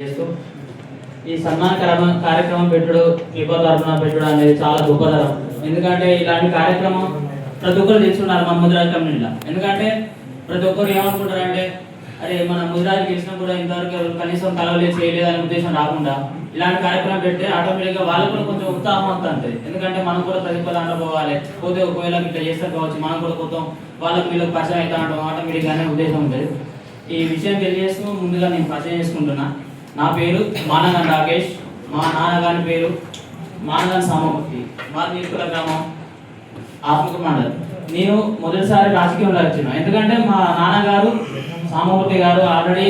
చేస్తూ ఈ సన్మాన కార్యక్రమం పెట్టడం విభా తరఫున పెట్టడం అనేది చాలా గొప్పతరం. ఎందుకంటే ఇలాంటి కార్యక్రమం ప్రతి ఒక్కరు తెలుసుకున్నారు మన ముదిరాజ్ కమ్యూనిటీలో. ఎందుకంటే ప్రతి ఒక్కరు ఏమనుకుంటారంటే అరే మన ముదిరాజ్ గెలిచినా కూడా ఇంతవరకు కనీసం కలవలేదు చేయలేదు అనే ఉద్దేశం రాకుండా ఇలాంటి కార్యక్రమం పెడితే ఆటోమేటిక్గా వాళ్ళకు కూడా కొంచెం ఉత్సాహం వస్తూ ఉంటుంది. ఎందుకంటే మనం కూడా ప్రతి ఒక్కరు అనుభవాలి పోతే ఒకవేళ ఇట్లా చేస్తే కావచ్చు మనం కూడా కొంచెం వాళ్ళకి వీళ్ళకి పరిచయం అవుతా ఉంటాం ఆటోమేటిక్గా అనే ఉద్దేశం ఉంటుంది. ఈ విషయం తెలియజేస్తూ ముందుగా నేను పరిచయం చేసుకుంటున్నా. నా పేరు మానగన్ రాకేష్, మా నాన్నగారి పేరు మానగన్ సామమూర్తి, మా నీర్కుల గ్రామం ఆత్మక మండలం. నేను మొదటిసారి రాజకీయంలో వచ్చిన ఎందుకంటే మా నాన్నగారు సామమూర్తి గారు ఆల్రెడీ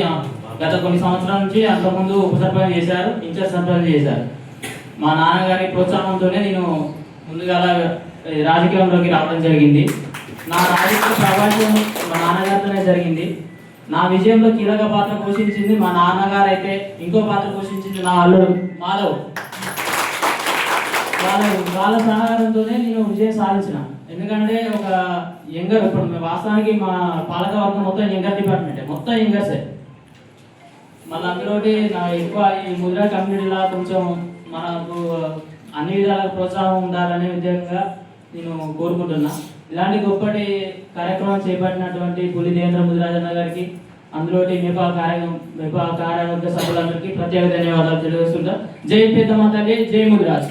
గత కొన్ని సంవత్సరాల నుంచి అంతకుముందు ఉప సర్పంచ్ చేశారు, ఇన్ఛార్జ్ సర్పంచ్ చేశారు. మా నాన్నగారి ప్రోత్సాహంతోనే నేను ముందుగా రాజకీయంలోకి రావడం జరిగింది. నా రాజకీయ ప్రపంచం మా నాన్నగారితోనే జరిగింది. నా విజయంలో కీలక పాత్ర పోషించింది మా నాన్నగారు అయితే ఇంకో పాత్ర పోషించింది నా అల్లుడు మాధవ్. వాళ్ళ సహకారంతోనే నేను విజయం సాధించిన. ఎందుకంటే ఒక యంగర్ ఇప్పుడు వాస్తవానికి మా పాలకవర్గం మొత్తం యంగర్ డిపార్ట్మెంటే, మొత్తం యంగర్సే. మళ్ళీ అందులోటి నా ఎక్కువ ఈ ముదిరాజ్ కమ్యూనిటీలో కొంచెం మనకు అన్ని విధాల ప్రోత్సాహం ఉండాలనే విధంగా నేను కోరుకుంటున్నా. ఇలాంటి గొప్పటి కార్యక్రమం చేపట్టినటువంటి పులి దేవేంద్ర ముదిరాజన్న గారికి, అందులో మెపా కార్యవర్గ సభ్యులందరికీ ప్రత్యేక ధన్యవాదాలు తెలియజేస్తుంటా. జై పెద్దమ్మ తల్లి, జై ముదిరాజ్.